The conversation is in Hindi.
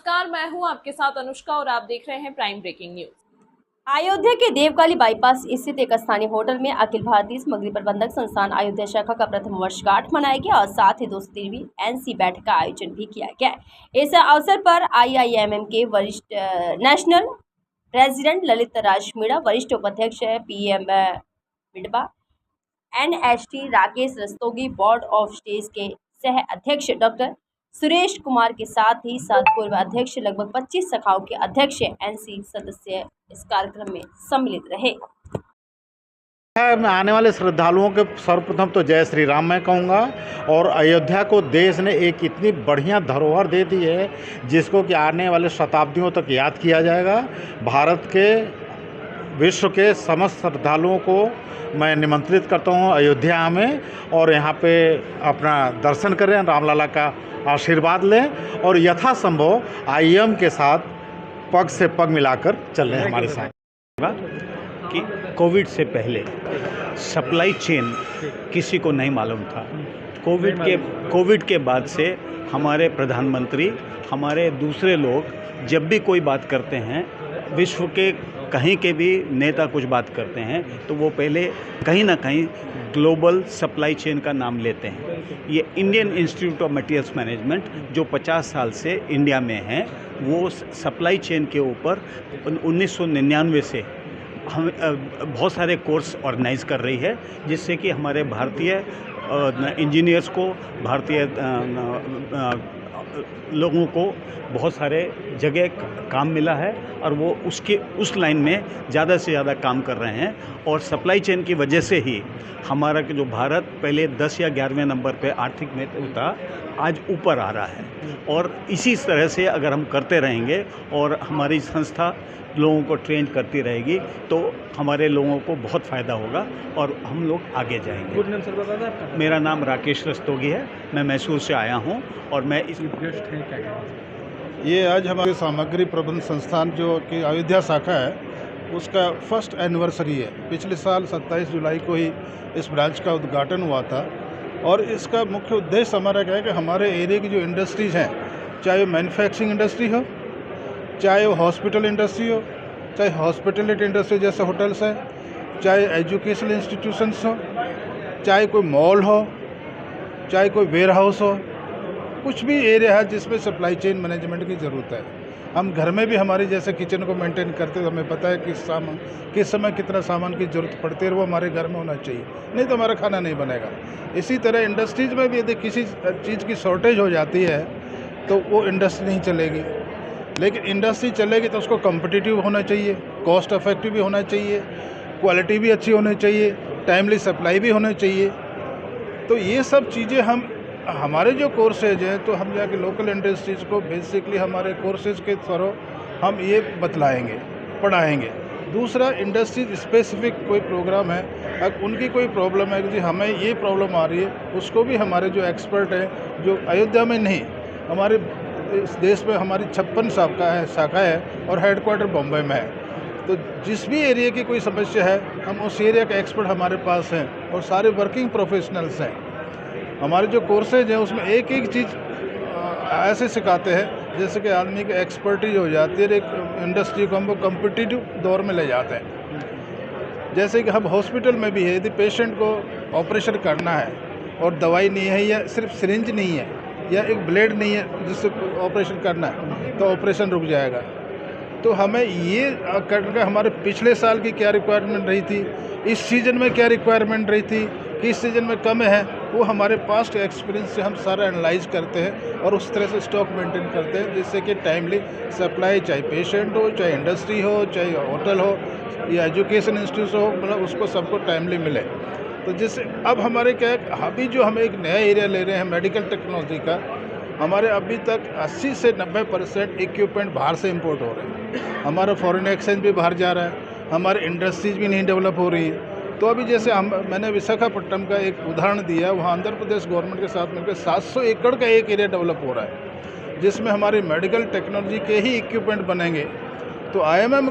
नमस्कार, मैं हूं आपके साथ अनुष्का और आप देख रहे हैं प्राइम ब्रेकिंग न्यूज। अयोध्या के देवकाली बाईपास स्थित एक स्थानीय होटल में अखिल भारतीय सामग्री प्रबंधक संस्थान अयोध्या शाखा का प्रथम वर्षगांठ मनाया गया और साथ ही 203वीं एनसी बैठक का आयोजन भी किया गया। इस अवसर पर आईआईएमएम के वरिष्ठ नेशनल प्रेसिडेंट ललित राज मीणा, वरिष्ठ उपाध्यक्ष पीएम मिडबा, NST Rakesh Rastogi, board of stage के सह अध्यक्ष डॉक्टर सुरेश कुमार के साथ ही पूर्व अध्यक्ष लगभग 25 शाखाओं के अध्यक्ष एनसी सदस्य इस कार्यक्रम में सम्मिलित रहे। मैं आने वाले श्रद्धालुओं के सर्वप्रथम तो जय श्री राम मैं कहूँगा। और अयोध्या को देश ने एक इतनी बढ़िया धरोहर दे दी है जिसको कि आने वाले शताब्दियों तक याद किया जाएगा। भारत के विश्व के समस्त श्रद्धालुओं को मैं निमंत्रित करता हूँ अयोध्या में, और यहाँ पे अपना दर्शन करें, रामलला का आशीर्वाद लें और यथासंभव आईएम के साथ पग से पग मिलाकर चलें हमारे साथ। कि कोविड से पहले सप्लाई चेन किसी को नहीं मालूम था। कोविड के बाद से हमारे प्रधानमंत्री, हमारे दूसरे लोग जब भी कोई बात करते हैं, विश्व के कहीं के भी नेता कुछ बात करते हैं, तो वो पहले कहीं ना कहीं ग्लोबल सप्लाई चेन का नाम लेते हैं। ये Indian institute of materials management जो 50 साल से इंडिया में है, वो सप्लाई चेन के ऊपर 1999 से हम बहुत सारे कोर्स ऑर्गेनाइज कर रही है, जिससे कि हमारे भारतीय इंजीनियर्स को, भारतीय लोगों को बहुत सारे जगह काम मिला है और वो उस लाइन में ज़्यादा से ज़्यादा काम कर रहे हैं। और सप्लाई चेन की वजह से ही हमारा जो भारत पहले 10 या 11वें नंबर पे आर्थिक में था, आज ऊपर आ रहा है। और इसी तरह से अगर हम करते रहेंगे और हमारी संस्था लोगों को ट्रेन करती रहेगी तो हमारे लोगों को बहुत फ़ायदा होगा और हम लोग आगे जाएंगे। गुड नेम सर बता दें आपका? मेरा नाम राकेश रस्तोगी है, मैं मैसूर से आया हूँ और मैं इस गेस्ट हैं क्या? ये आज हमारे सामग्री प्रबंध संस्थान जो कि अयोध्या शाखा है, उसका फर्स्ट एनिवर्सरी है। पिछले साल 27 जुलाई को ही इस ब्रांच का उद्घाटन हुआ था और इसका मुख्य उद्देश्य हमारा क्या है कि हमारे एरिया की जो इंडस्ट्रीज़ हैं, चाहे वो मैन्युफैक्चरिंग इंडस्ट्री हो, चाहे वो हॉस्पिटल इंडस्ट्री हो, चाहे हॉस्पिटलिटी इंडस्ट्री जैसे होटल्स हैं, चाहे एजुकेशनल इंस्टीट्यूशंस हो, चाहे कोई मॉल हो, चाहे कोई वेयर हाउस हो, कुछ भी एरिया है जिसमें सप्लाई चेन मैनेजमेंट की ज़रूरत है। हम घर में भी हमारी जैसे किचन को मेंटेन करते तो हमें पता है किस समय कितना सामान की ज़रूरत पड़ती है, वो हमारे घर में होना चाहिए, नहीं तो हमारा खाना नहीं बनेगा। इसी तरह इंडस्ट्रीज़ में भी यदि किसी चीज़ की शॉर्टेज हो जाती है तो वो इंडस्ट्री नहीं चलेगी। लेकिन इंडस्ट्री चलेगी तो उसको कॉम्पिटिटिव होना चाहिए, कॉस्ट इफेक्टिव भी होना चाहिए, क्वालिटी भी अच्छी होनी चाहिए, टाइमली सप्लाई भी होना चाहिए। तो ये सब चीज़ें हमारे जो कोर्सेज हैं, तो हम जाके लोकल इंडस्ट्रीज़ को बेसिकली हमारे कोर्सेज के थ्रू हम ये बतलाएंगे, पढ़ाएंगे। दूसरा, इंडस्ट्री स्पेसिफिक कोई प्रोग्राम है, अगर उनकी कोई प्रॉब्लम है कि हमें ये प्रॉब्लम आ रही है, उसको भी हमारे जो एक्सपर्ट हैं, जो अयोध्या में नहीं, हमारे इस देश में हमारी 56 शाखा है और हेडक्वार्टर बॉम्बे में है। तो जिस भी एरिया की कोई समस्या है, हम उस एरिया के एक्सपर्ट हमारे पास हैं और सारे वर्किंग प्रोफेशनल्स हैं। हमारे जो कोर्सेज हैं उसमें एक एक चीज़ ऐसे सिखाते हैं जैसे कि आदमी की एक्सपर्टीज हो जाती है, एक इंडस्ट्री को हम कॉम्पिटिटिव दौर में ले जाते हैं। जैसे कि हम हॉस्पिटल में भी है, यदि पेशेंट को ऑपरेशन करना है और दवाई नहीं है या सिर्फ सिरिंज नहीं है या एक ब्लेड नहीं है जिससे ऑपरेशन करना है, तो ऑपरेशन रुक जाएगा। तो हमें ये करके हमारे पिछले साल की क्या रिक्वायरमेंट रही थी, इस सीज़न में क्या रिक्वायरमेंट रही थी, किस सीज़न में कम है, वो हमारे पास्ट एक्सपीरियंस से हम सारा एनालाइज करते हैं और उस तरह से स्टॉक मेंटेन करते हैं, जिससे कि टाइमली सप्लाई, चाहे पेशेंट हो, चाहे इंडस्ट्री हो, चाहे होटल हो या एजुकेशन इंस्टीट्यूट हो, मतलब उसको सबको टाइमली मिले। तो जैसे अब हमारे क्या है, अभी जो हम एक नया एरिया ले रहे हैं मेडिकल टेक्नोलॉजी का, हमारे अभी तक 80 से 90% इक्विपमेंट बाहर से इंपोर्ट हो रहे हैं। हमारा फॉरेन एक्सचेंज भी बाहर जा रहा है, हमारे इंडस्ट्रीज भी नहीं डेवलप हो रही है। तो अभी जैसे मैंने विशाखापट्टनम का एक उदाहरण दिया, वहाँ आंध्र प्रदेश गवर्नमेंट के साथ मिलकर 700 एकड़ का एक एरिया डेवलप हो रहा है, जिसमें हमारी मेडिकल टेक्नोलॉजी के ही इक्विपमेंट बनेंगे। तो आईएमएम